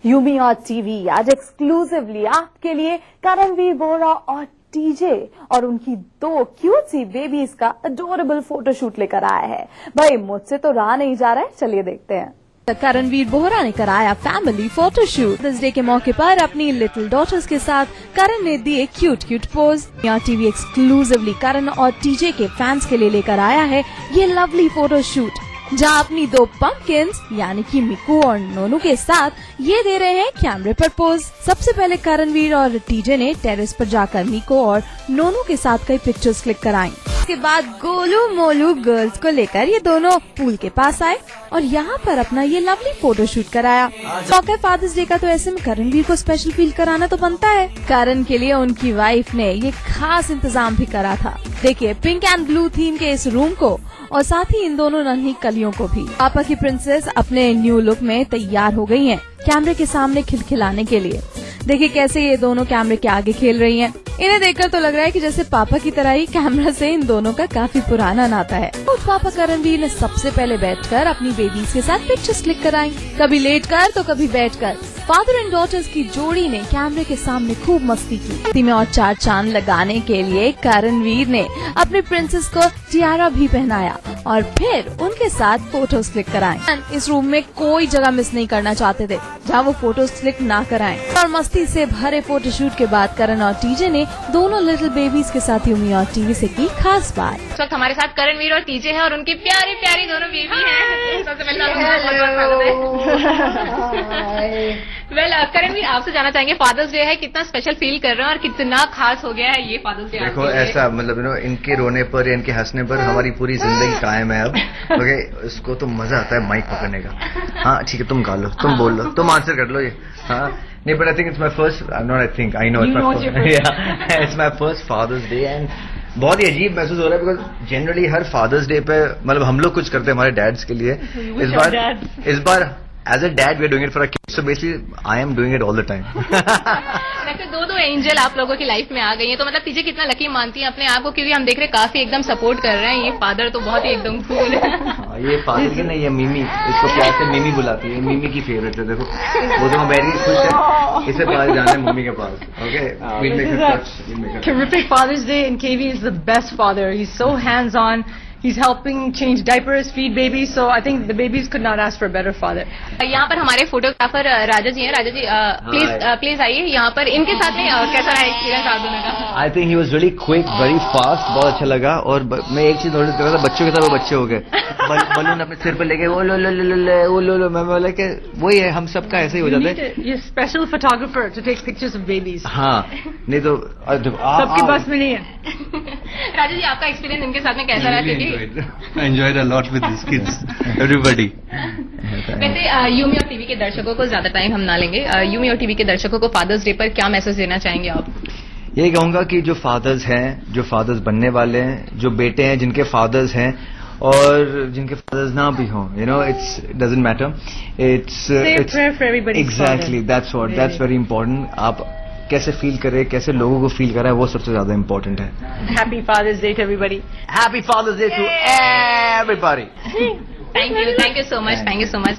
Yumi और TV आज exclusively आपके लिए करणवीर बोहरा और टीजे और उनकी दो क्यूट सी बेबीज का अडोरेबल फोटोशूट लेकर आया है। भाई मुझसे तो रहा नहीं जा रहा है, चलिए देखते हैं। करणवीर बोहरा ने कराया फैमिली फोटोशूट। मदर्स डे के मौके पर अपनी लिटिल डॉटर्स के साथ करण ने दिए क्यूट पोज। यहाँ टीवी एक्सक्लूसिवली करण और टीजे के फैंस के लिए लेकर आया है ये लवली फोटोशूट, जहाँ अपनी दो पंपकिंस यानी कि मिकू और नोनू के साथ ये दे रहे हैं कैमरे पर पोज। सबसे पहले करणवीर और टीजे ने टेरेस पर जाकर मिकू और नोनू के साथ कई पिक्चर्स क्लिक कराई। उसके बाद गोलू मोलू गर्ल्स को लेकर ये दोनों पूल के पास आए और यहाँ पर अपना ये लवली फोटोशूट कराया। मौके फादर्स डे का तो ऐसे में करणवीर को स्पेशल फील कराना तो बनता है। करण के लिए उनकी वाइफ ने ये खास इंतजाम भी करा था। देखिए पिंक एंड ब्लू थीम के इस रूम को और साथ ही इन दोनों नन्ही कलियों को भी। पापा की प्रिंसेस अपने न्यू लुक में तैयार हो गई हैं कैमरे के सामने खिलखिलाने के लिए। देखिए कैसे ये दोनों कैमरे के आगे खेल रही हैं। इन्हें देखकर तो लग रहा है कि जैसे पापा की तरह ही कैमरा से इन दोनों का काफी पुराना नाता है। और पापा करणवीर ने सबसे पहले बैठकर अपनी बेबीज के साथ पिक्चर्स क्लिक कराई, कभी लेटकर तो कभी बैठकर। फादर एंड डॉटर्स की जोड़ी ने कैमरे के सामने खूब मस्ती की में और चार चांद लगाने के लिए करणवीर ने अपनी प्रिंसेस को टियारा भी पहनाया और फिर उनके साथ फोटोज क्लिक कराए। इस रूम में कोई जगह मिस नहीं करना चाहते थे जहाँ वो फोटोज क्लिक ना कराएं। और मस्ती से भरे फोटोशूट के बाद करण और टीजे ने दोनों लिटिल बेबीज के साथ यूमी और टीवी से की खास बात। इस वक्त हमारे साथ करणवीर और टीजे हैं और उनकी प्यारी प्यारी दोनों बेबी हैं। सबसे पहले वेल करणवीर आपसे जानना चाहेंगे फादर्स डे है, कितना स्पेशल फील कर रहे हैं और कितना खास हो गया है ये फादर्स डे? देखो ऐसा मतलब इनके रोने पर या इनके हंसने पर हमारी पूरी जिंदगी कायम है अब। ओके इसको तो मजा आता है माइक पकड़ने का। हाँ ठीक है तुम गा लो, तुम बोल लो, तुम आंसर कर लो ये। हाँ नहीं but I think it's my first, I know it's my first father's day and बहुत ही अजीब महसूस हो रहा है बिकॉज जनरली हर फादर्स डे पे मतलब हम लोग कुछ करते हैं हमारे डैड्स के लिए। इस बार as a dad we are doing it for a kid, so basically I am doing it all the time. वैसे दो एंजल आप लोगों की लाइफ में आ गई है, तो मतलब टीजे कितना लकी मानती है अपने आप को, क्योंकि हम देख रहे हैं काफी एकदम सपोर्ट कर रहे हैं। ये फादर तो बहुत ही एकदम कूल है। ये फादर की नहीं है मिमी, इसको प्यार से मिमी बुलाती है, मिमी की फेवरेट है। देखो वो तो वेरी खुश है, इसे पास जाना है मम्मी के पास। Okay Terrific Father's Day, and KV is the best father. He's so hands-on. He's helping change diapers, feed babies, so I think the babies could not ask for a better father. यहाँ पर हमारे photographer राजा जी हैं। राजा जी please आइए यहाँ पर। इनके साथ में कैसा रहा एक्सपीरियंस आप दोनों का? I think he was very quick, very fast, बहुत अच्छा लगा। और मैं एक चीज नोटिस कर रहा था, बच्चों के साथ वो बच्चे हो गए, बलून अपने सिर पर लेके वो लो मैं बोला कि वही है, हम सबका ऐसे ही हो जाता है। ये special photographer to take pictures of babies. हाँ नहीं तो सबके बस में नहीं है। राजा जी आपका एक्सपीरियंस इनके साथ में कैसा रहा? I enjoyed a lot with these kids, everybody. वैसे यूमी और टीवी के दर्शकों को ज्यादा टाइम हम ना लेंगे। यूमी और टीवी के दर्शकों को फादर्स डे पर क्या मैसेज देना चाहेंगे आप? यही कहूंगा कि जो फादर्स हैं, जो फादर्स बनने वाले हैं, जो बेटे हैं जिनके फादर्स हैं और जिनके फादर्स ना भी हों, you know it's doesn't matter, it's exactly that's what, that's very important. आप कैसे फील करें, कैसे लोगों को फील कराए, वो सबसे ज्यादा इम्पोर्टेंट है। Happy Father's Day to everybody. Happy Father's Day to everybody. Thank you so much, thank you so much.